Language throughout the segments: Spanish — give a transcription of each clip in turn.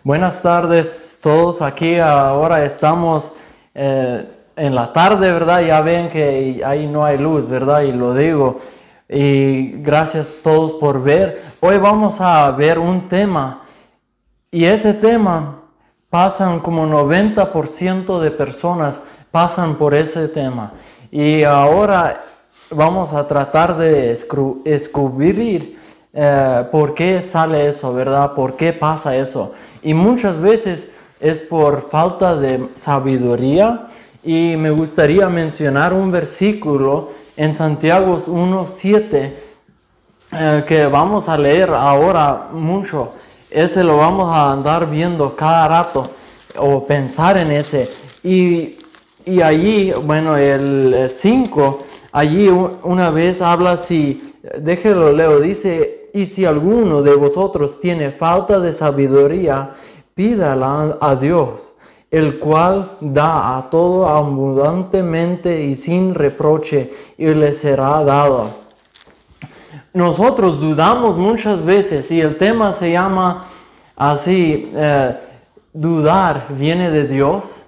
Buenas tardes todos aquí. Ahora estamos en la tarde, ¿verdad? Ya ven que ahí no hay luz, ¿verdad? Y lo digo. Y gracias a todos por ver. Hoy vamos a ver un tema. Y ese tema pasan como 90% de personas pasan por ese tema. Y ahora vamos a tratar de descubrir por qué sale eso, ¿verdad? ¿Por qué pasa eso? Y muchas veces es por falta de sabiduría. Y me gustaría mencionar un versículo en Santiago 1:7 que vamos a leer ahora mucho. Ese lo vamos a andar viendo cada rato o pensar en ese. Y allí, bueno, el 5, allí una vez habla así, déjelo leo, dice: y si alguno de vosotros tiene falta de sabiduría, pídala a Dios, el cual da a todo abundantemente y sin reproche, y le será dado. Nosotros dudamos muchas veces y el tema se llama así, dudar viene de Dios,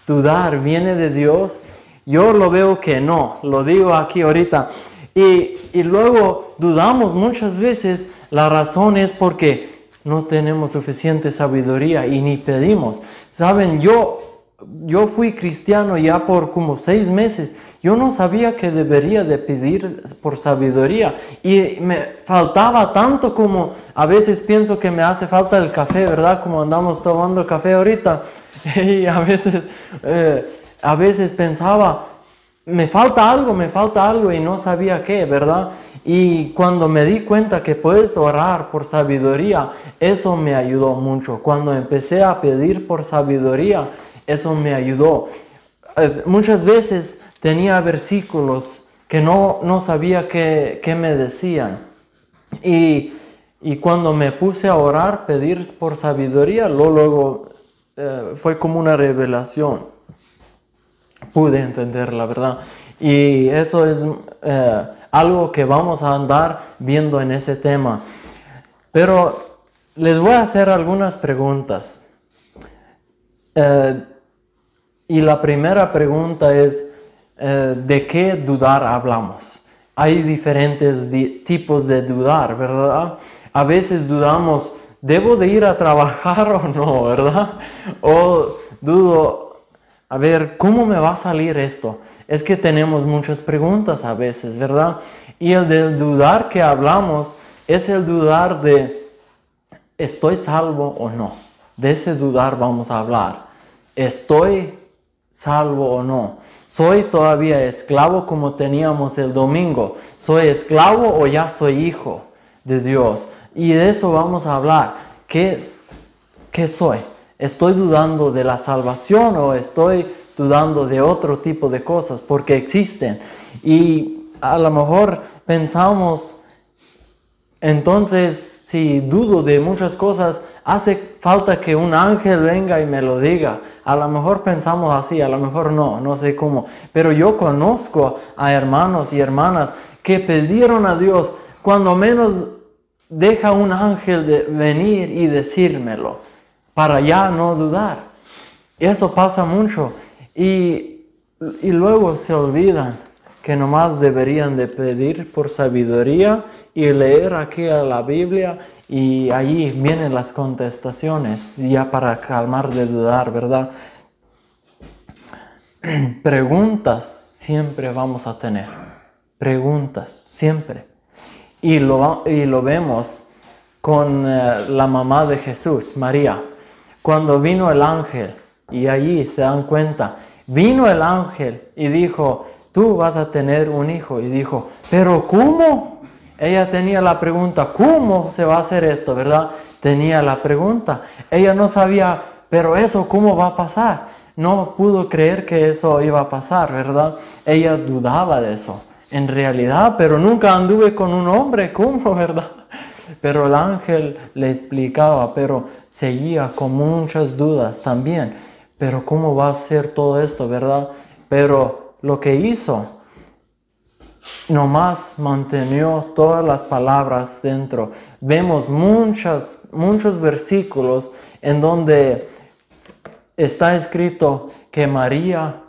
dudar viene de Dios. Yo lo veo que no, lo digo aquí ahorita. Y luego dudamos muchas veces, la razón es porque no tenemos suficiente sabiduría y ni pedimos. Saben, yo fui cristiano ya por como 6 meses. Yo no sabía que debería de pedir por sabiduría. Y me faltaba tanto como a veces pienso que me hace falta el café, ¿verdad? Como andamos tomando café ahorita. Y a veces pensaba, me falta algo y no sabía qué, ¿verdad? Y cuando me di cuenta que puedes orar por sabiduría, eso me ayudó mucho. Cuando empecé a pedir por sabiduría, eso me ayudó. Muchas veces tenía versículos que no sabía qué me decían. Y cuando me puse a orar, pedir por sabiduría, luego fue como una revelación. Pude entender la verdad. Y eso es algo que vamos a andar viendo en ese tema. Pero les voy a hacer algunas preguntas. Y la primera pregunta es, ¿de qué dudar hablamos? Hay diferentes tipos de dudar, ¿verdad? A veces dudamos, ¿debo de ir a trabajar o no, verdad? O dudo, a ver, ¿cómo me va a salir esto? Es que tenemos muchas preguntas a veces, ¿verdad? Y el del dudar que hablamos es el dudar de, ¿estoy salvo o no? De ese dudar vamos a hablar. ¿Estoy salvo o no? ¿Soy todavía esclavo como teníamos el domingo? ¿Soy esclavo o ya soy hijo de Dios? Y de eso vamos a hablar. ¿Qué soy? ¿Estoy dudando de la salvación o estoy dudando de otro tipo de cosas? Porque existen. Y a lo mejor pensamos, entonces, si dudo de muchas cosas, hace falta que un ángel venga y me lo diga. A lo mejor pensamos así, a lo mejor no sé cómo. Pero yo conozco a hermanos y hermanas que pidieron a Dios, cuando menos deja un ángel de venir y decírmelo, para ya no dudar. Eso pasa mucho. Y luego se olvidan que nomás deberían de pedir por sabiduría y leer aquí a la Biblia, y allí vienen las contestaciones ya para calmar de dudar, ¿verdad? Preguntas siempre vamos a tener. Preguntas, siempre. Y lo vemos con la mamá de Jesús, María. Cuando vino el ángel, y allí se dan cuenta, vino el ángel y dijo, tú vas a tener un hijo. Y dijo, ¿pero cómo? Ella tenía la pregunta, ¿cómo se va a hacer esto, verdad? Tenía la pregunta. Ella no sabía, pero eso, ¿cómo va a pasar? No pudo creer que eso iba a pasar, ¿verdad? Ella dudaba de eso, en realidad, pero nunca anduve con un hombre, ¿cómo, verdad? Pero el ángel le explicaba, pero seguía con muchas dudas también. Pero ¿cómo va a ser todo esto, verdad? Pero lo que hizo, nomás mantenió todas las palabras dentro. Vemos muchos versículos en donde está escrito que María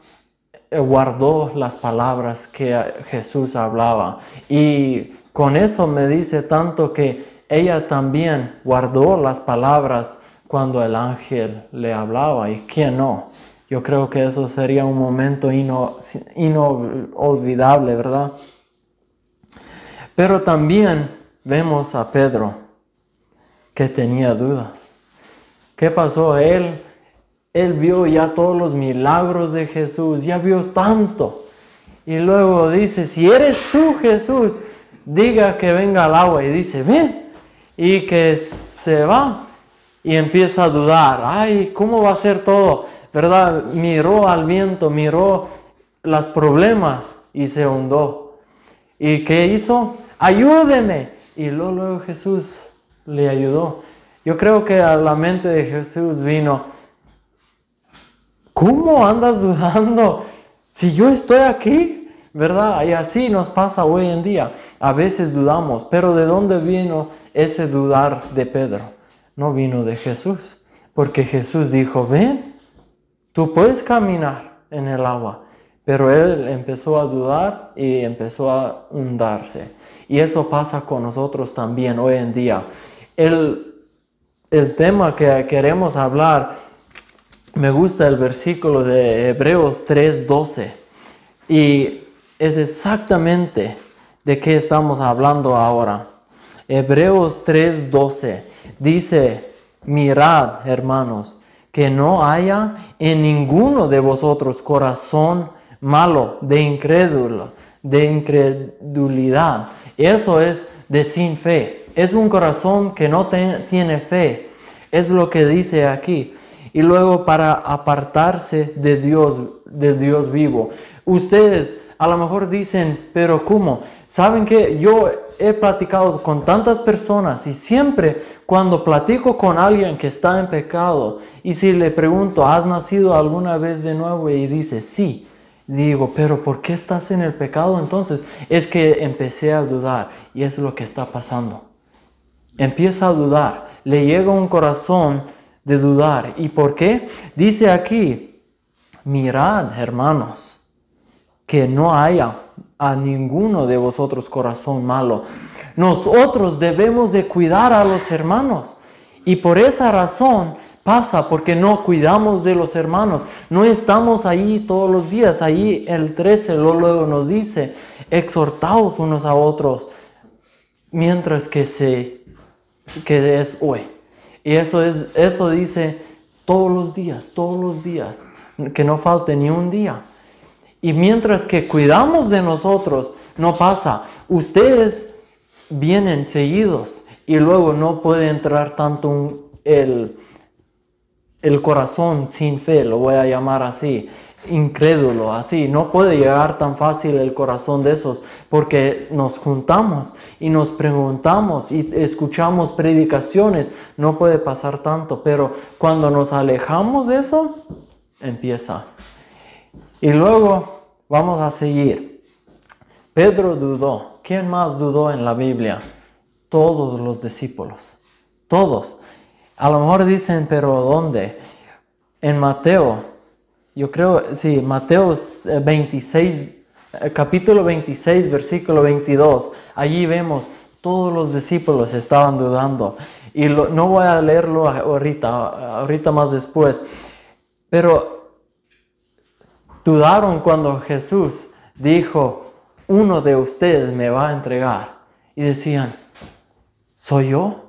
guardó las palabras que Jesús hablaba. Y con eso me dice tanto que ella también guardó las palabras cuando el ángel le hablaba. ¿Y quién no? Yo creo que eso sería un momento inolvidable, ¿verdad? Pero también vemos a Pedro que tenía dudas. ¿Qué pasó? Él vio ya todos los milagros de Jesús, ya vio tanto. Y luego dice, si eres tú, Jesús, diga que venga al agua. Y dice, ven. Y que se va. Y empieza a dudar. Ay, ¿cómo va a ser todo? ¿Verdad? Miró al viento, miró los problemas y se hundió. ¿Y qué hizo? Ayúdeme. Y luego Jesús le ayudó. Yo creo que a la mente de Jesús vino, ¿cómo andas dudando si yo estoy aquí? ¿Verdad? Y así nos pasa hoy en día. A veces dudamos, pero ¿de dónde vino ese dudar de Pedro? No vino de Jesús, porque Jesús dijo, ven, tú puedes caminar en el agua. Pero él empezó a dudar y empezó a hundirse. Y eso pasa con nosotros también hoy en día. El tema que queremos hablar, me gusta el versículo de Hebreos 3:12. Y es exactamente de qué estamos hablando ahora. Hebreos 3:12 dice, mirad, hermanos, que no haya en ninguno de vosotros corazón malo, de incredulidad. Eso es de sin fe. Es un corazón que no tiene fe. Es lo que dice aquí. Y luego para apartarse de Dios vivo. Ustedes a lo mejor dicen, pero ¿cómo? ¿Saben qué? Yo he platicado con tantas personas y siempre cuando platico con alguien que está en pecado y si le pregunto, ¿has nacido alguna vez de nuevo? Y dice, sí. Digo, pero ¿por qué estás en el pecado entonces? Es que empecé a dudar y es lo que está pasando. Empieza a dudar, le llega un corazón de dudar. ¿Y por qué? Dice aquí, mirad, hermanos, que no haya a ninguno de vosotros corazón malo. Nosotros debemos de cuidar a los hermanos y por esa razón pasa porque no cuidamos de los hermanos. No estamos ahí todos los días. Ahí el 13 luego nos dice, exhortaos unos a otros, mientras que es hoy. Y eso dice todos los días, que no falte ni un día. Y mientras que cuidamos de nosotros, no pasa. Ustedes vienen seguidos y luego no puede entrar tanto el corazón sin fe, lo voy a llamar así, incrédulo, así. No puede llegar tan fácil el corazón de esos porque nos juntamos y nos preguntamos y escuchamos predicaciones. No puede pasar tanto, pero cuando nos alejamos de eso, empieza. Y luego vamos a seguir. Pedro dudó. ¿Quién más dudó en la Biblia? Todos los discípulos. Todos. A lo mejor dicen, pero ¿dónde? En Mateo, yo creo, sí, Mateo 26, capítulo 26, versículo 22. Allí vemos, todos los discípulos estaban dudando. Y no voy a leerlo ahorita más después. Pero dudaron cuando Jesús dijo, uno de ustedes me va a entregar. Y decían, ¿soy yo?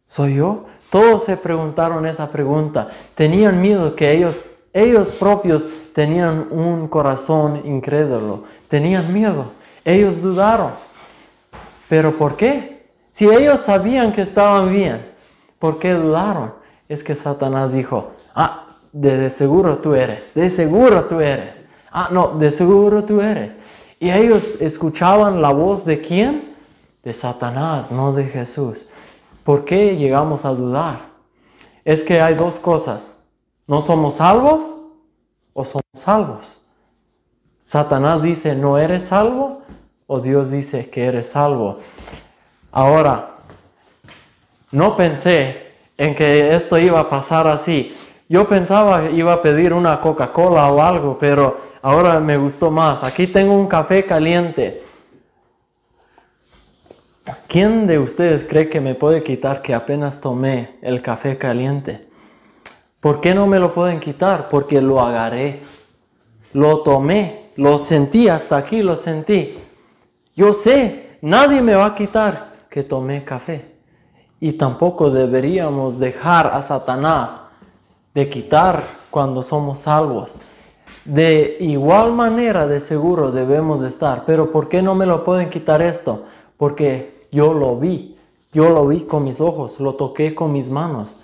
¿Soy yo? Todos se preguntaron esa pregunta. Tenían miedo que ellos propios tenían un corazón incrédulo. Tenían miedo. Ellos dudaron. ¿Pero por qué? Si ellos sabían que estaban bien, ¿por qué dudaron? Es que Satanás dijo, de seguro tú eres. De seguro tú eres. No, de seguro tú eres. Y ellos escuchaban la voz ¿de quién? De Satanás, no de Jesús. ¿Por qué llegamos a dudar? Es que hay dos cosas. ¿No somos salvos o somos salvos? Satanás dice, ¿no eres salvo o Dios dice que eres salvo. Ahora, no pensé en que esto iba a pasar así. Yo pensaba que iba a pedir una Coca-Cola o algo, pero ahora me gustó más. Aquí tengo un café caliente. ¿Quién de ustedes cree que me puede quitar que apenas tomé el café caliente? ¿Por qué no me lo pueden quitar? Porque lo agarré, lo tomé, lo sentí, hasta aquí lo sentí. Yo sé, nadie me va a quitar que tomé café. Y tampoco deberíamos dejar a Satanás de quitar cuando somos salvos. De igual manera, de seguro debemos de estar. Pero ¿por qué no me lo pueden quitar esto? Porque yo lo vi con mis ojos, lo toqué con mis manos.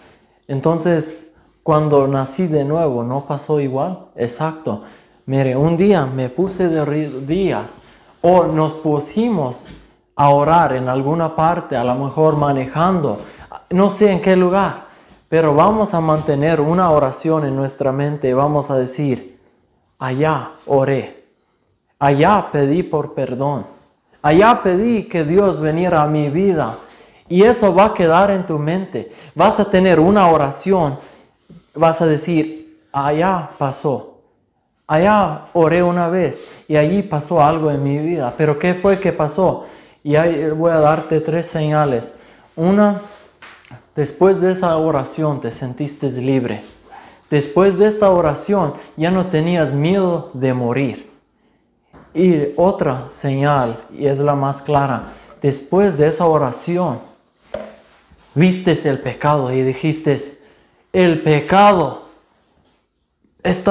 Entonces, cuando nací de nuevo, ¿no pasó igual? Exacto. Mire, un día me puse de rodillas o nos pusimos a orar en alguna parte, a lo mejor manejando, no sé en qué lugar, pero vamos a mantener una oración en nuestra mente. Vamos a decir, allá oré, allá pedí por perdón, allá pedí que Dios viniera a mi vida. Y eso va a quedar en tu mente. Vas a tener una oración, vas a decir, allá pasó. Allá oré una vez y allí pasó algo en mi vida. Pero ¿qué fue que pasó? Y ahí voy a darte 3 señales. Una, después de esa oración te sentiste libre. Después de esta oración ya no tenías miedo de morir. Y otra señal, y es la más clara, después de esa oración, vistes el pecado y dijiste, el pecado es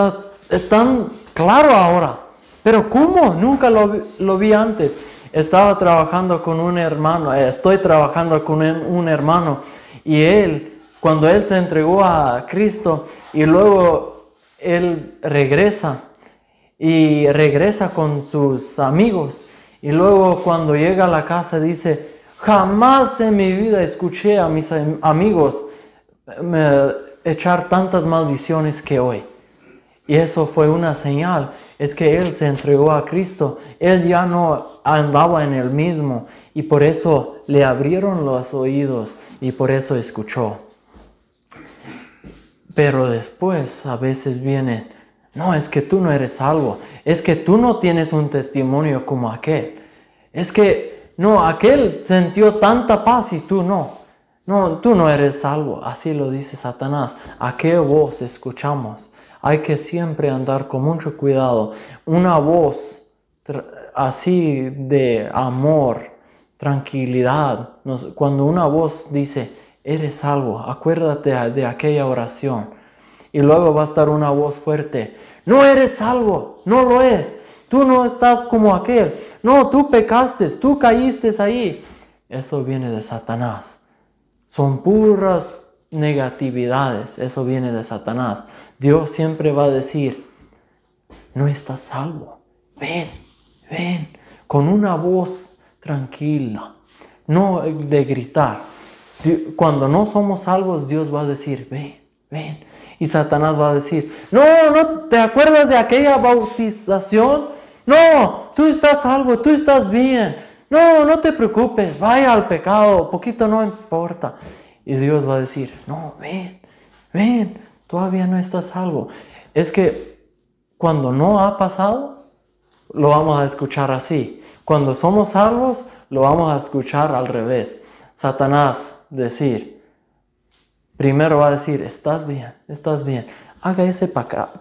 tan claro ahora. Pero ¿cómo? Nunca lo vi antes. Estaba trabajando con un hermano, estoy trabajando con un hermano, y cuando él se entregó a Cristo y luego él regresa con sus amigos, y luego cuando llega a la casa dice, jamás en mi vida escuché a mis amigos echar tantas maldiciones que hoy. Y eso fue una señal, es que él se entregó a Cristo. Él ya no andaba en el mismo, y por eso le abrieron los oídos y por eso escuchó. Pero después a veces viene, no, es que tú no eres salvo, es que tú no tienes un testimonio como aquel. Es que, no, aquel sintió tanta paz y tú no. No, tú no eres salvo, así lo dice Satanás. ¿A qué voz escuchamos? Hay que siempre andar con mucho cuidado. Una voz así de amor, tranquilidad. Cuando una voz dice, eres salvo, acuérdate de aquella oración. Y luego va a estar una voz fuerte, no eres salvo, no lo es. Tú no estás como aquel. No, tú pecaste, tú caíste ahí. Eso viene de Satanás. Son puras negatividades, eso viene de Satanás. Dios siempre va a decir, no estás salvo, ven, con una voz tranquila, no de gritar. Cuando no somos salvos, Dios va a decir, ven. Y Satanás va a decir, no, ¿te acuerdas de aquella bautización? No, tú estás salvo, tú estás bien. No te preocupes, vaya al pecado, poquito no importa. Y Dios va a decir, no, ven, todavía no estás salvo. Es que cuando no ha pasado, lo vamos a escuchar así. Cuando somos salvos, lo vamos a escuchar al revés. Satanás primero va a decir, estás bien, haga ese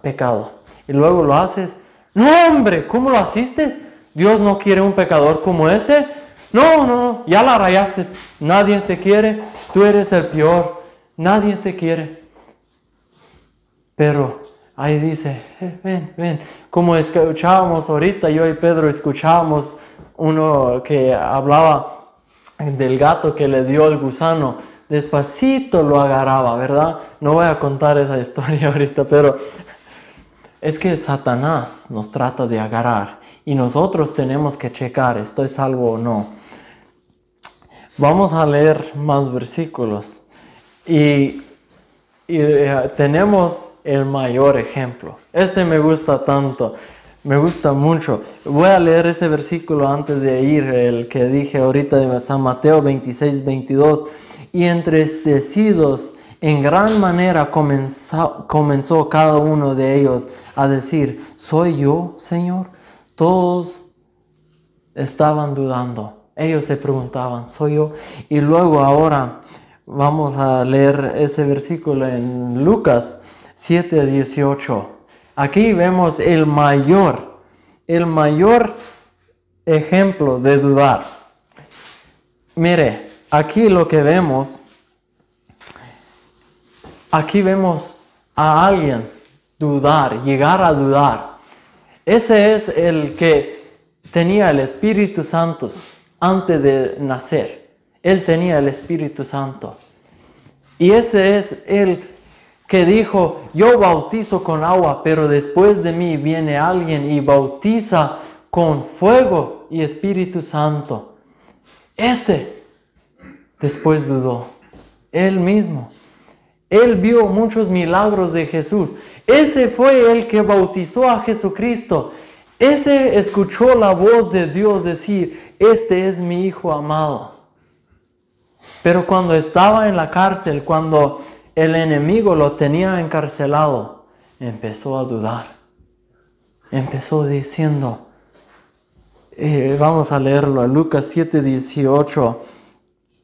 pecado. Y luego lo haces, no hombre, ¿cómo lo hiciste? Dios no quiere un pecador como ese. No, ya la rayaste. Nadie te quiere. Tú eres el peor. Nadie te quiere. Pero ahí dice, ven. Como escuchábamos ahorita, yo y Pedro escuchábamos uno que hablaba del gato que le dio el gusano. Despacito lo agarraba, ¿verdad? No voy a contar esa historia ahorita, pero es que Satanás nos trata de agarrar. Y nosotros tenemos que checar, ¿estoy salvo o no? Vamos a leer más versículos. Y tenemos el mayor ejemplo. Este me gusta tanto. Me gusta mucho. Voy a leer ese versículo antes de ir, el que dije ahorita de San Mateo 26, 22. Y entristecidos en gran manera comenzó cada uno de ellos a decir, ¿soy yo, Señor? Todos estaban dudando. Ellos se preguntaban, ¿soy yo? Y luego ahora vamos a leer ese versículo en Lucas 7, 18. Aquí vemos el mayor ejemplo de dudar. Mire, aquí lo que vemos, aquí vemos a alguien dudar, llegar a dudar. Ese es el que tenía el Espíritu Santo antes de nacer. Él tenía el Espíritu Santo. Y ese es el que dijo, yo bautizo con agua, pero después de mí viene alguien y bautiza con fuego y Espíritu Santo. Ese después dudó. Él mismo. Él vio muchos milagros de Jesús. Ese fue el que bautizó a Jesucristo. Ese escuchó la voz de Dios decir, este es mi Hijo amado. Pero cuando estaba en la cárcel, cuando el enemigo lo tenía encarcelado, empezó a dudar. Empezó diciendo, vamos a leerlo, Lucas 7, 18.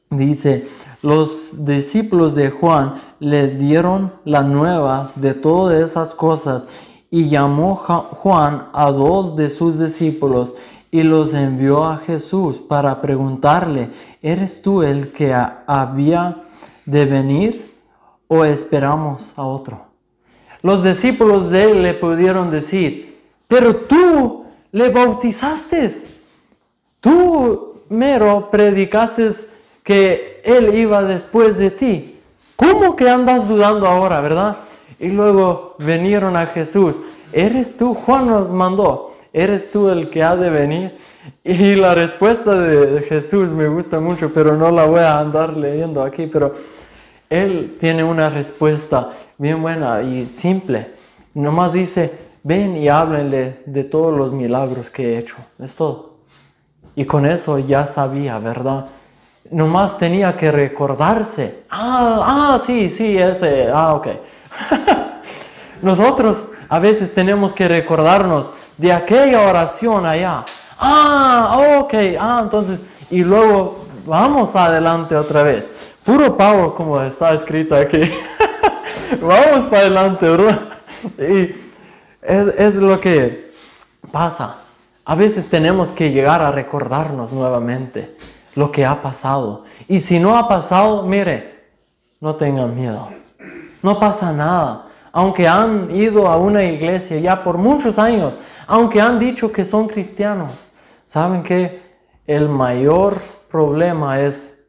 Dice, los discípulos de Juan le dieron la nueva de todas esas cosas y llamó Juan a 2 de sus discípulos y los envió a Jesús para preguntarle, ¿eres tú el que había de venir o esperamos a otro? Los discípulos de él le pudieron decir, pero tú le bautizaste, tú mero predicaste que él iba después de ti. ¿Cómo que andas dudando ahora, verdad? Y luego vinieron a Jesús. ¿Eres tú? Juan nos mandó. ¿Eres tú el que ha de venir? Y la respuesta de Jesús me gusta mucho, pero no la voy a andar leyendo aquí. Pero él tiene una respuesta bien buena y simple. Nomás dice, ven y háblenle de todos los milagros que he hecho. Es todo. Y con eso ya sabía, ¿verdad? Nomás tenía que recordarse. Sí, ese. Ok. Nosotros a veces tenemos que recordarnos de aquella oración allá. Ok. Entonces, y luego vamos adelante otra vez. Puro power, como está escrito aquí. Vamos para adelante, ¿verdad? Y es lo que pasa. A veces tenemos que llegar a recordarnos nuevamente lo que ha pasado. Y si no ha pasado, mire, no tengan miedo. No pasa nada. Aunque han ido a una iglesia ya por muchos años, aunque han dicho que son cristianos, ¿saben qué? El mayor problema es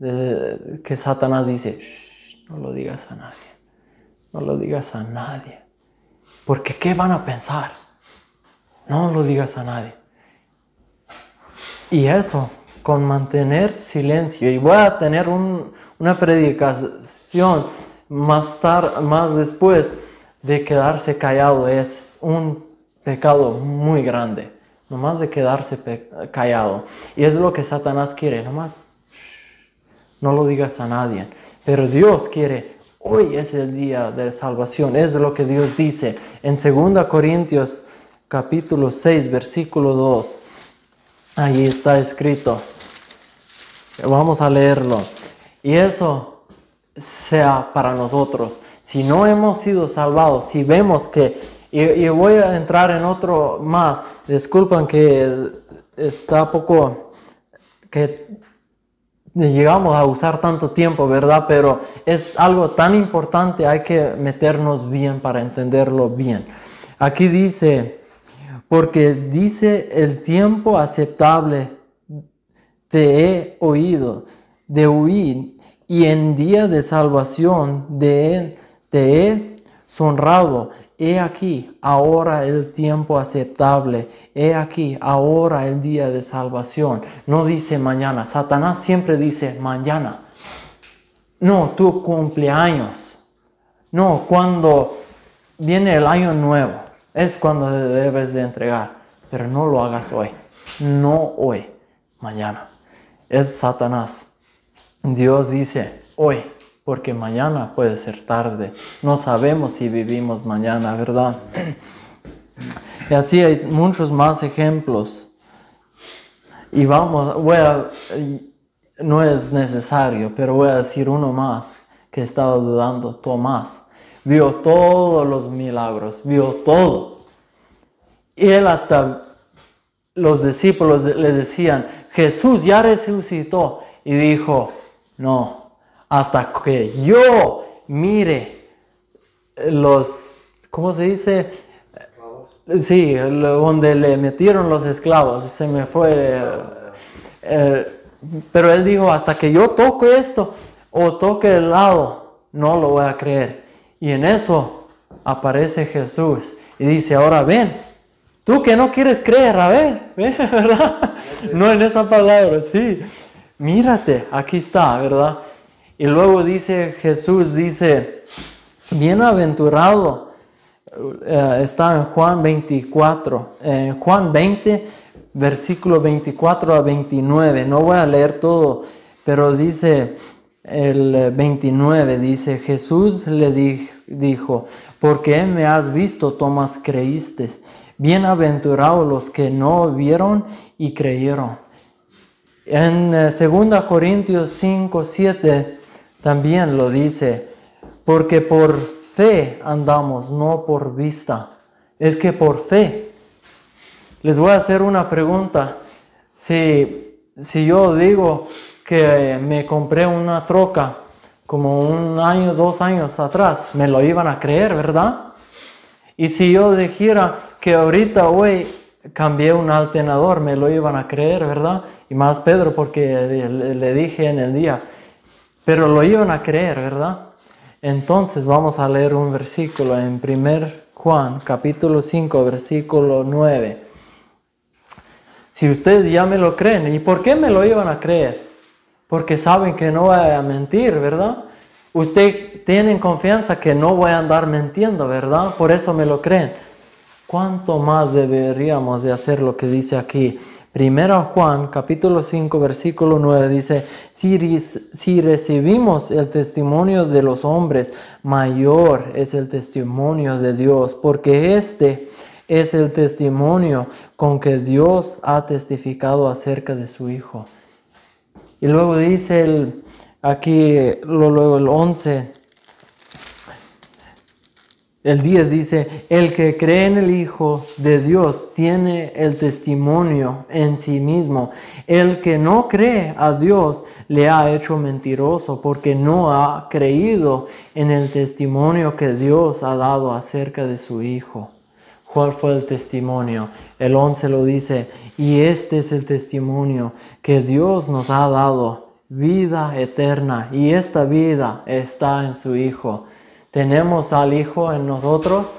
que Satanás dice, no lo digas a nadie. No lo digas a nadie. Porque ¿qué van a pensar? No lo digas a nadie. Y eso, con mantener silencio, y voy a tener una predicación más después de quedarse callado, es un pecado muy grande, nomás de quedarse callado, y es lo que Satanás quiere, nomás no lo digas a nadie, pero Dios quiere, hoy es el día de salvación, es lo que Dios dice en 2 Corintios capítulo 6 versículo 2, ahí está escrito. Vamos a leerlo. Y eso sea para nosotros. Si no hemos sido salvados, si vemos que... Y voy a entrar en otro más. Disculpen que está poco... que llegamos a usar tanto tiempo, ¿verdad? Pero es algo tan importante, hay que meternos bien para entenderlo bien. Aquí dice, porque dice el tiempo aceptable te he oído, de huir, y en día de salvación te he honrado. He aquí, ahora el tiempo aceptable. He aquí, ahora el día de salvación. No dice mañana. Satanás siempre dice mañana. No, tu cumpleaños. No, cuando viene el año nuevo. es cuando debes de entregar. Pero no lo hagas hoy. No hoy, mañana. Es Satanás. Dios dice hoy, porque mañana puede ser tarde. No sabemos si vivimos mañana, ¿verdad? Y así hay muchos más ejemplos. Y no es necesario, pero voy a decir uno más que estaba dudando. Tomás vio todos los milagros, vio todo. Y él hasta los discípulos le decían, Jesús ya resucitó. Y dijo, no, hasta que yo mire ¿cómo se dice? Sí, donde le metieron los esclavos, se me fue. Pero él dijo, hasta que yo toque esto o toque el lado, no lo voy a creer. Y en eso aparece Jesús y dice, ahora ven, tú que no quieres creer, a ver, ¿verdad? No en esa palabra, sí. Mírate, aquí está, ¿verdad? Y luego Jesús dice, bienaventurado. Está en Juan 24, en Juan 20, versículo 24 a 29. No voy a leer todo, pero dice el 29, dice, Jesús le dijo, porque me has visto, Tomás, creíste. Bienaventurados los que no vieron y creyeron. En 2 Corintios 5, 7 también lo dice, porque por fe andamos, no por vista. Es que por fe. Les voy a hacer una pregunta. Si yo digo que me compré una troca como 1 año, 2 años atrás, me lo iban a creer, ¿verdad? Y si yo dijera que ahorita hoy cambié un alternador, me lo iban a creer, ¿verdad? Y más Pedro, porque le dije en el día. Pero lo iban a creer, ¿verdad? Entonces vamos a leer un versículo en 1 Juan, capítulo 5, versículo 9. Si ustedes ya me lo creen, ¿y por qué me lo iban a creer? Porque saben que no voy a mentir, ¿verdad? Ustedes tienen confianza que no voy a andar mintiendo, ¿verdad? Por eso me lo creen. ¿Cuánto más deberíamos de hacer lo que dice aquí? 1 Juan, capítulo 5, versículo 9 dice, si recibimos el testimonio de los hombres, mayor es el testimonio de Dios, porque este es el testimonio con que Dios ha testificado acerca de su Hijo. Y luego dice luego el 11, el 10 dice, el que cree en el Hijo de Dios tiene el testimonio en sí mismo. El que no cree a Dios le ha hecho mentiroso porque no ha creído en el testimonio que Dios ha dado acerca de su Hijo. ¿Cuál fue el testimonio? El 11 lo dice, y este es el testimonio que Dios nos ha dado, vida eterna, y esta vida está en su Hijo. ¿Tenemos al Hijo en nosotros?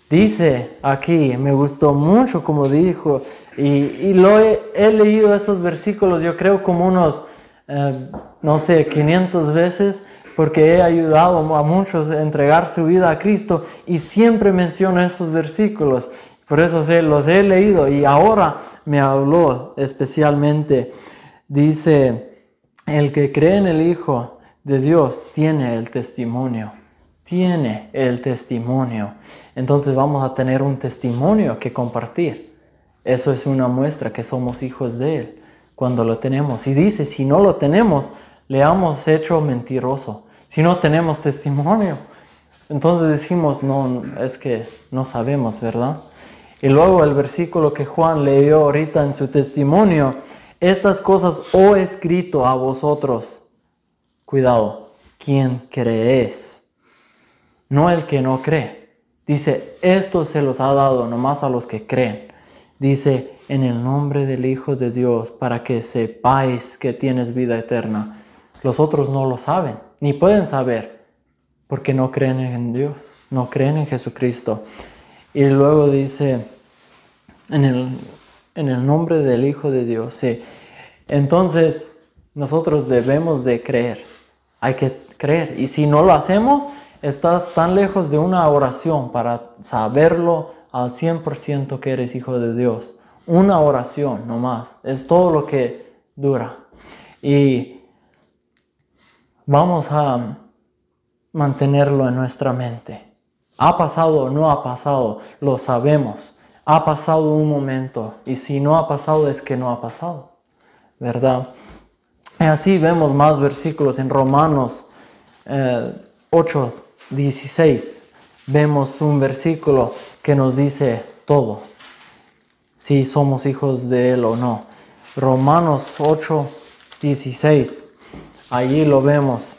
Dice aquí, me gustó mucho como dijo, y he leído esos versículos yo creo como unos, 500 veces, porque he ayudado a muchos a entregar su vida a Cristo y siempre menciono esos versículos. Por eso los he leído y ahora me habló especialmente. Dice, el que cree en el Hijo de Dios tiene el testimonio. Tiene el testimonio. Entonces vamos a tener un testimonio que compartir. Eso es una muestra que somos hijos de Él cuando lo tenemos. Y dice, si no lo tenemos, le hemos hecho mentiroso. Si no tenemos testimonio, entonces decimos, no, es que no sabemos, ¿verdad? Y luego el versículo que Juan leyó ahorita en su testimonio, estas cosas he escrito a vosotros. Cuidado, ¿quién creéis? No el que no cree. Dice, esto se los ha dado nomás a los que creen. Dice, en el nombre del Hijo de Dios, para que sepáis que tienes vida eterna. Los otros no lo saben, ni pueden saber, porque no creen en Dios, no creen en Jesucristo. Y luego dice, en el nombre del Hijo de Dios. Sí. Entonces, nosotros debemos de creer. Hay que creer. Y si no lo hacemos, estás tan lejos de una oración para saberlo al 100% que eres hijo de Dios. Una oración nomás, es todo lo que dura. Y vamos a mantenerlo en nuestra mente. ¿Ha pasado o no ha pasado? Lo sabemos. Ha pasado un momento, y si no ha pasado es que no ha pasado, ¿verdad? Y así vemos más versículos en Romanos 8:16. Vemos un versículo que nos dice todo, si somos hijos de Él o no. Romanos 8:16, allí lo vemos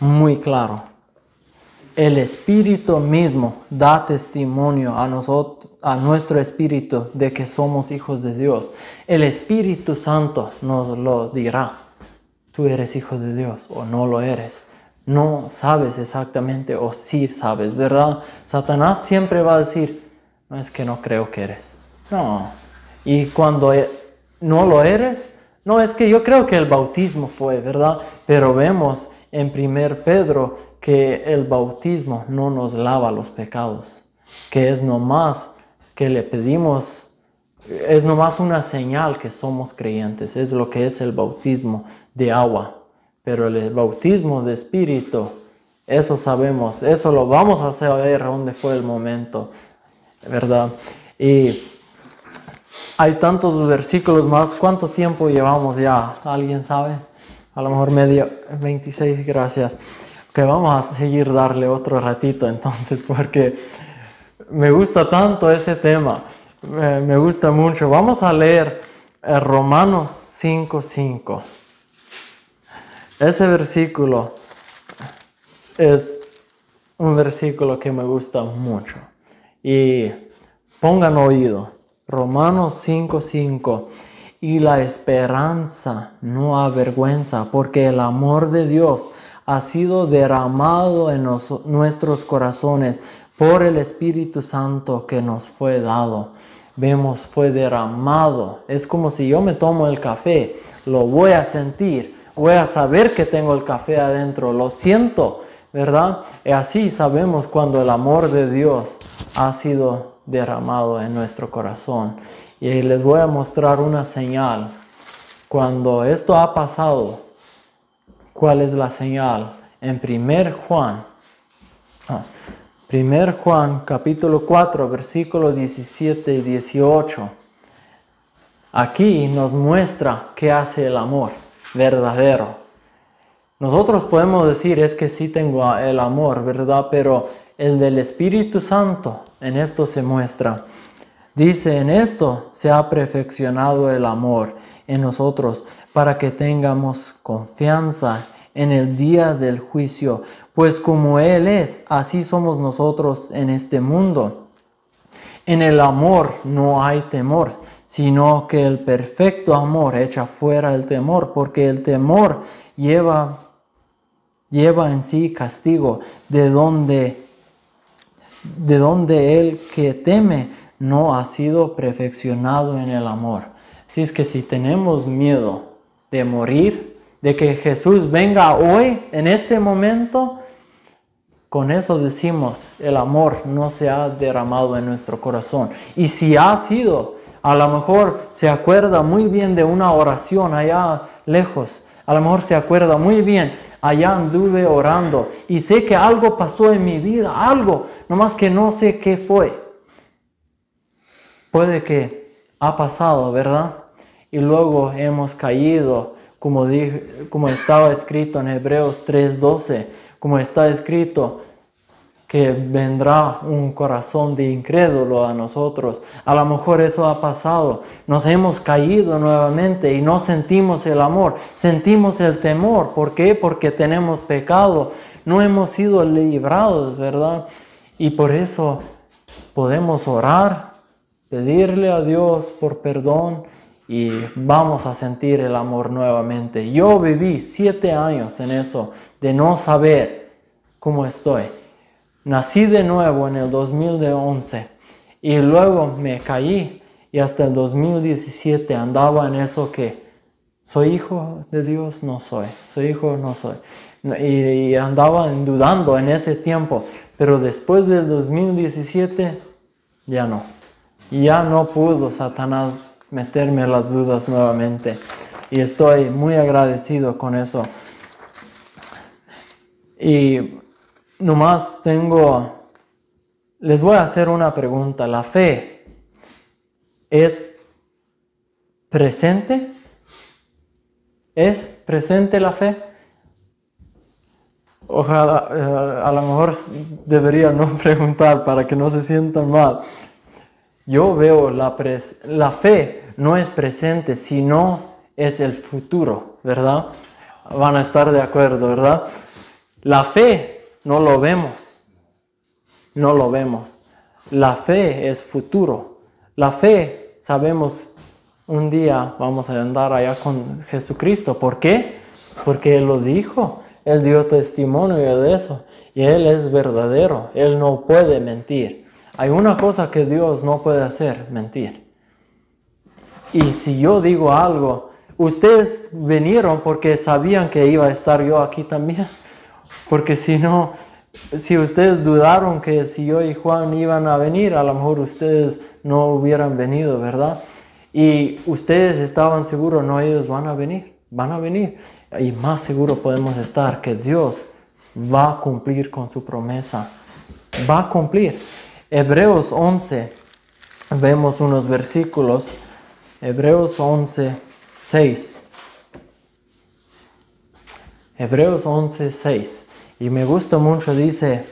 muy claro. El Espíritu mismo da testimonio a nuestro espíritu de que somos hijos de Dios. El Espíritu Santo nos lo dirá. Tú eres hijo de Dios o no lo eres. No sabes exactamente o sí sabes, ¿verdad? Satanás siempre va a decir, no, es que no creo que eres. No. Y cuando no lo eres, no, es que yo creo que el bautismo fue, ¿verdad? Pero vemos en 1 Pedro que el bautismo no nos lava los pecados, que es nomás que le pedimos, es nomás una señal que somos creyentes, es lo que es el bautismo de agua. Pero el bautismo de espíritu, eso sabemos, eso lo vamos a saber dónde fue el momento, ¿verdad? Y hay tantos versículos más. ¿Cuánto tiempo llevamos ya? ¿Alguien sabe? A lo mejor 26, gracias. Que vamos a seguir darle otro ratito entonces, porque me gusta tanto ese tema. Me gusta mucho. Vamos a leer Romanos 5:5. Ese versículo es un versículo que me gusta mucho. Y pongan oído. Romanos 5:5. Y la esperanza no avergüenza, porque el amor de Dios ha sido derramado en nuestros corazones por el Espíritu Santo que nos fue dado. Vemos, fue derramado. Es como si yo me tomo el café, lo voy a sentir, voy a saber que tengo el café adentro, lo siento, ¿verdad? Y así sabemos cuando el amor de Dios ha sido derramado en nuestro corazón. Y les voy a mostrar una señal. Cuando esto ha pasado, ¿cuál es la señal? En 1 Juan capítulo 4, versículos 17 y 18. Aquí nos muestra qué hace el amor verdadero. Nosotros podemos decir, es que sí tengo el amor, ¿verdad? Pero el del Espíritu Santo, en esto se muestra. Dice, en esto se ha perfeccionado el amor en nosotros, para que tengamos confianza en el día del juicio, pues como Él es, así somos nosotros en este mundo. En el amor no hay temor, sino que el perfecto amor echa fuera el temor, porque el temor lleva en sí castigo, de donde el que teme no ha sido perfeccionado en el amor. Así es que si tenemos miedo de morir, de que Jesús venga hoy, en este momento, con eso decimos, el amor no se ha derramado en nuestro corazón. Y si ha sido, a lo mejor se acuerda muy bien de una oración allá lejos, a lo mejor se acuerda muy bien, allá anduve orando y sé que algo pasó en mi vida, algo, nomás que no sé qué fue. Puede que ha pasado, ¿verdad? Y luego hemos caído, como estaba escrito en Hebreos 3:12, como está escrito que vendrá un corazón de incrédulo a nosotros. A lo mejor eso ha pasado. Nos hemos caído nuevamente y no sentimos el amor, sentimos el temor. ¿Por qué? Porque tenemos pecado, no hemos sido librados, ¿verdad? Y por eso podemos orar, pedirle a Dios por perdón y vamos a sentir el amor nuevamente. Yo viví 7 años en eso, de no saber cómo estoy. Nací de nuevo en el 2011 y luego me caí y hasta el 2017 andaba en eso que soy hijo de Dios, no soy, soy hijo, no soy. Y andaba dudando en ese tiempo, pero después del 2017 ya no. Ya no pudo Satanás meterme las dudas nuevamente. Y estoy muy agradecido con eso. Y nomás les voy a hacer una pregunta. ¿La fe es presente? ¿Es presente la fe? Ojalá, a lo mejor debería no preguntar para que no se sientan mal. Yo veo la fe no es presente, sino es el futuro, ¿verdad? Van a estar de acuerdo, ¿verdad? La fe no lo vemos, no lo vemos. La fe es futuro. La fe, sabemos, un día vamos a andar allá con Jesucristo. ¿Por qué? Porque Él lo dijo. Él dio testimonio de eso. Y Él es verdadero. Él no puede mentir. Hay una cosa que Dios no puede hacer, mentir. Y si yo digo algo, ustedes vinieron porque sabían que iba a estar yo aquí también. Porque si no, si ustedes dudaron que si yo y Juan iban a venir, a lo mejor ustedes no hubieran venido, ¿verdad? Y ustedes estaban seguros, no, ellos van a venir. Y más seguro podemos estar que Dios va a cumplir con su promesa. Va a cumplir. Hebreos 11, vemos unos versículos. Hebreos 11, 6. Hebreos 11, 6. Y me gusta mucho, dice,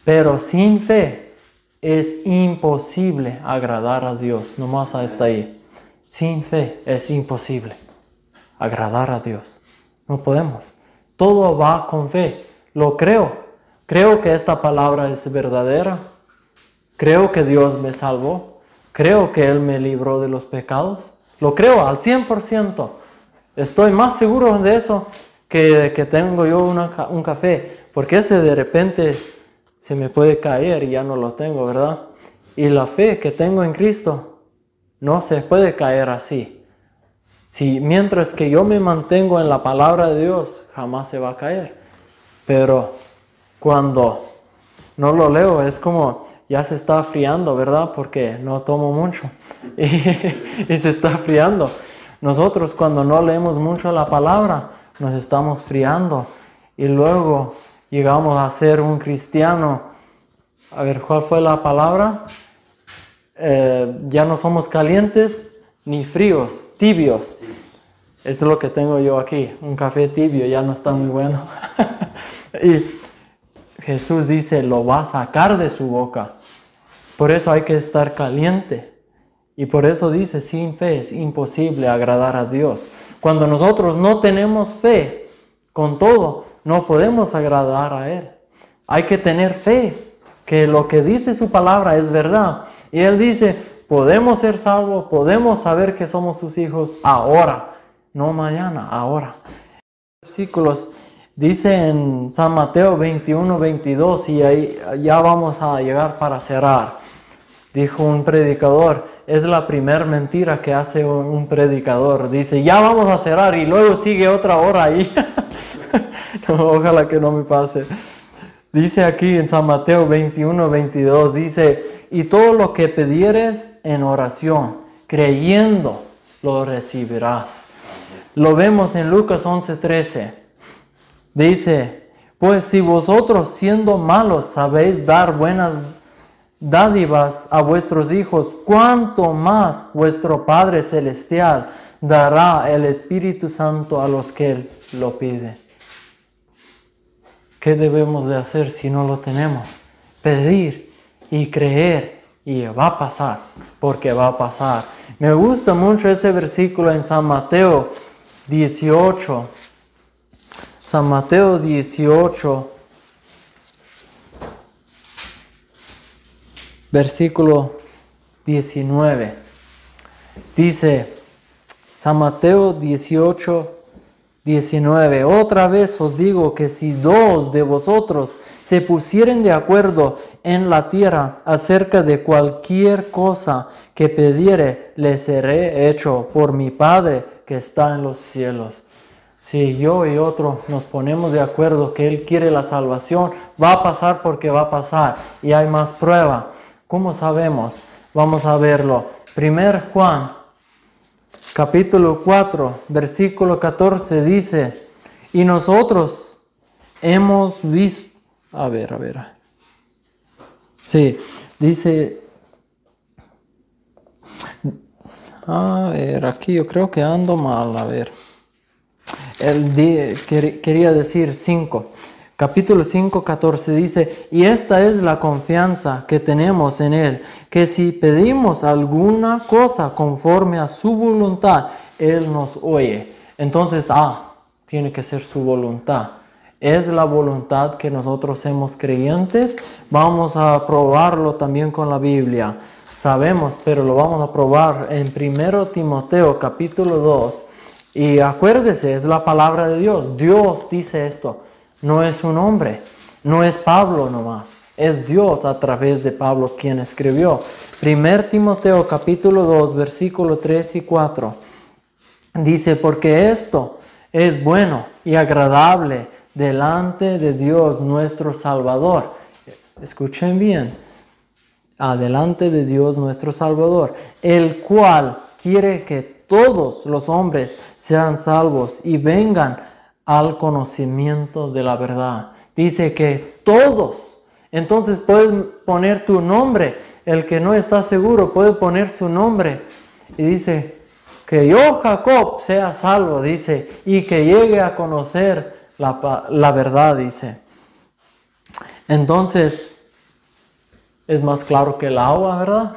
pero sin fe es imposible agradar a Dios. Nomás hasta ahí. Sin fe es imposible agradar a Dios. No podemos. Todo va con fe. Lo creo. Creo que esta palabra es verdadera. Creo que Dios me salvó. Creo que Él me libró de los pecados. Lo creo al 100%. Estoy más seguro de eso que tengo yo un café. Porque ese de repente se me puede caer y ya no lo tengo, ¿verdad? Y la fe que tengo en Cristo no se puede caer así. Si mientras que yo me mantengo en la palabra de Dios, jamás se va a caer. Pero cuando no lo leo, es como ya se está friando, ¿verdad? Porque no tomo mucho y se está friando. Nosotros cuando no leemos mucho la palabra, nos estamos friando y luego llegamos a ser un cristiano. A ver, ¿cuál fue la palabra? Ya no somos calientes ni fríos, tibios. Eso es lo que tengo yo aquí, un café tibio, ya no está muy bueno. Y Jesús dice, lo va a sacar de su boca. Por eso hay que estar caliente. Y por eso dice, sin fe es imposible agradar a Dios. Cuando nosotros no tenemos fe, con todo, no podemos agradar a Él. Hay que tener fe, que lo que dice su palabra es verdad. Y Él dice, podemos ser salvos, podemos saber que somos sus hijos ahora, no mañana, ahora. Versículos, dice en San Mateo 21, 22, y ahí ya vamos a llegar para cerrar. Dijo un predicador, es la primera mentira que hace un predicador. Dice, ya vamos a cerrar y luego sigue otra hora ahí. No, ojalá que no me pase. Dice aquí en San Mateo 21, 22, dice, y todo lo que pidieres en oración, creyendo, lo recibirás. Lo vemos en Lucas 11, 13. Dice, pues si vosotros siendo malos sabéis dar buenas dádivas a vuestros hijos, cuánto más vuestro Padre Celestial dará el Espíritu Santo a los que lo piden. ¿Qué debemos de hacer si no lo tenemos? Pedir y creer y va a pasar, porque va a pasar. Me gusta mucho ese versículo en San Mateo 18. San Mateo 18, versículo 19. Dice, San Mateo 18, 19. Otra vez os digo que si dos de vosotros se pusieren de acuerdo en la tierra acerca de cualquier cosa que pidiere, les seré hecho por mi Padre que está en los cielos. Si yo y otro nos ponemos de acuerdo que Él quiere la salvación, va a pasar porque va a pasar. Y hay más prueba. ¿Cómo sabemos? Vamos a verlo. 1 Juan, capítulo 4, versículo 14 dice, y nosotros hemos visto, a ver. Sí, dice, a ver, aquí yo creo que ando mal, a ver. Quería decir 5. Capítulo 5, 14 dice, y esta es la confianza que tenemos en Él, que si pedimos alguna cosa conforme a su voluntad, Él nos oye. Entonces, tiene que ser su voluntad. Es la voluntad que nosotros somos creyentes. Vamos a probarlo también con la Biblia. Sabemos, pero lo vamos a probar en 1 Timoteo capítulo 2. Y acuérdese, es la palabra de Dios. Dios dice esto. No es un hombre, no es Pablo nomás. Es Dios a través de Pablo quien escribió. 1 Timoteo capítulo 2, versículo 3 y 4. Dice, porque esto es bueno y agradable delante de Dios nuestro Salvador. Escuchen bien. Adelante de Dios nuestro Salvador, el cual quiere que todos los hombres sean salvos y vengan al conocimiento de la verdad. Dice que todos. Entonces puedes poner tu nombre. El que no está seguro puede poner su nombre. Y dice que yo, Jacob, sea salvo, dice, y que llegue a conocer la verdad, dice. Entonces, es más claro que el agua, ¿verdad?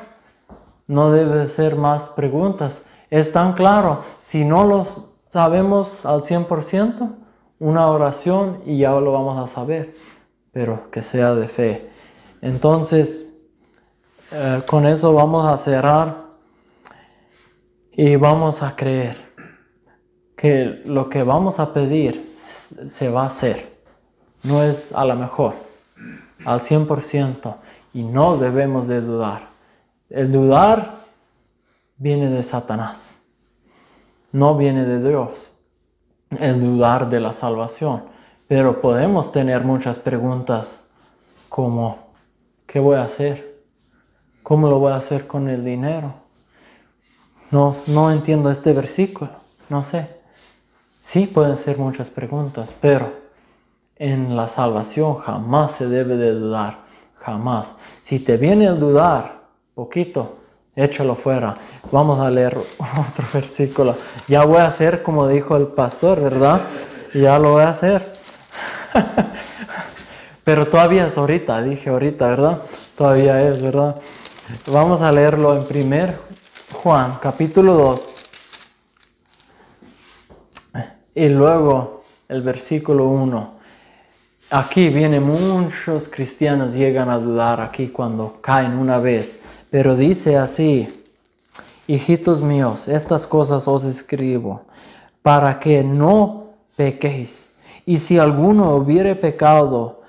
No debe ser más preguntas. Es tan claro. Si no lo sabemos al 100%, una oración y ya lo vamos a saber. Pero que sea de fe. Entonces, con eso vamos a cerrar. Y vamos a creer que lo que vamos a pedir se va a hacer. No es a lo mejor, al 100%. Y no debemos de dudar. El dudar viene de Satanás. No viene de Dios. El dudar de la salvación. Pero podemos tener muchas preguntas como, ¿qué voy a hacer? ¿Cómo lo voy a hacer con el dinero? No entiendo este versículo. No sé. Sí pueden ser muchas preguntas, pero en la salvación jamás se debe de dudar. Jamás. Si te viene a dudar poquito, échalo fuera. Vamos a leer otro versículo. Ya voy a hacer como dijo el pastor, ¿verdad? Ya lo voy a hacer. Pero todavía es ahorita, dije ahorita, ¿verdad? Todavía es, ¿verdad? Vamos a leerlo en 1 Juan, capítulo 2. Y luego el versículo 1. Aquí vienen muchos cristianos llegan a dudar aquí cuando caen una vez. Pero dice así, hijitos míos, estas cosas os escribo para que no pequéis. Y si alguno hubiere pecado,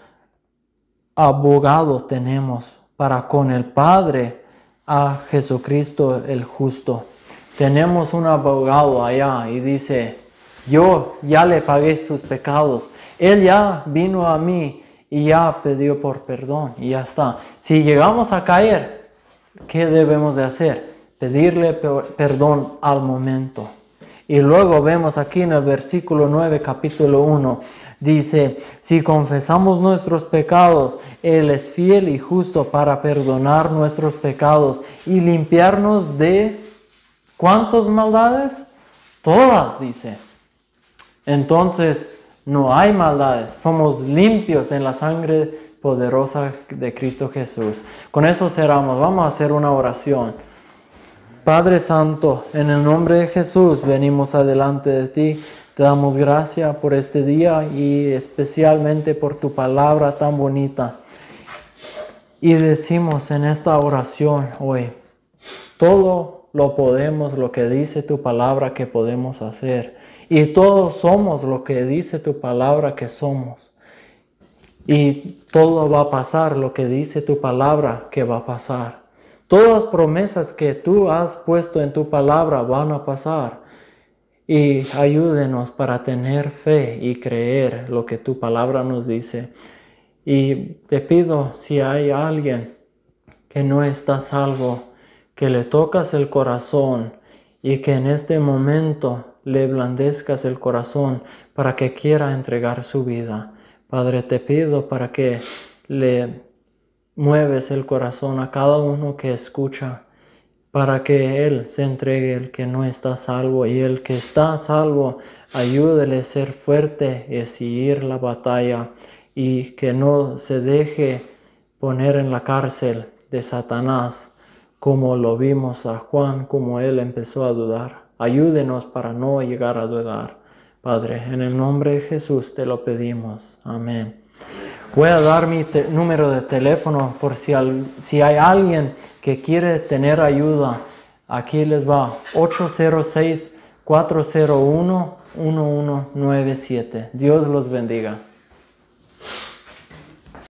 abogado tenemos para con el Padre, a Jesucristo el justo. Tenemos un abogado allá y dice, yo ya le pagué sus pecados. Él ya vino a mí y ya pidió por perdón y ya está. Si llegamos a caer, ¿qué debemos de hacer? Pedirle perdón al momento. Y luego vemos aquí en el versículo 9, capítulo 1, dice, si confesamos nuestros pecados, Él es fiel y justo para perdonar nuestros pecados y limpiarnos de, ¿cuántas maldades? Todas, dice. Entonces, no hay maldades, somos limpios en la sangre poderosa de Cristo Jesús. Con eso cerramos, vamos a hacer una oración. Padre Santo, en el nombre de Jesús venimos adelante de ti. Te damos gracias por este día y especialmente por tu palabra tan bonita. Y decimos en esta oración hoy, todo lo podemos, lo que dice tu palabra que podemos hacer. Y todos somos lo que dice tu palabra que somos. Y todo va a pasar lo que dice tu palabra que va a pasar. Todas las promesas que tú has puesto en tu palabra van a pasar. Y ayúdenos para tener fe y creer lo que tu palabra nos dice. Y te pido si hay alguien que no está salvo, que le tocas el corazón y que en este momento le blandezcas el corazón para que quiera entregar su vida. Padre, te pido para que le mueves el corazón a cada uno que escucha, para que Él se entregue, el que no está salvo, y el que está salvo, ayúdele a ser fuerte y seguir la batalla, y que no se deje poner en la cárcel de Satanás, como lo vimos a Juan, como él empezó a dudar. Ayúdenos para no llegar a dudar. Padre, en el nombre de Jesús te lo pedimos. Amén. Voy a dar mi número de teléfono por si hay alguien que quiere tener ayuda. Aquí les va: 806-401-1197. Dios los bendiga.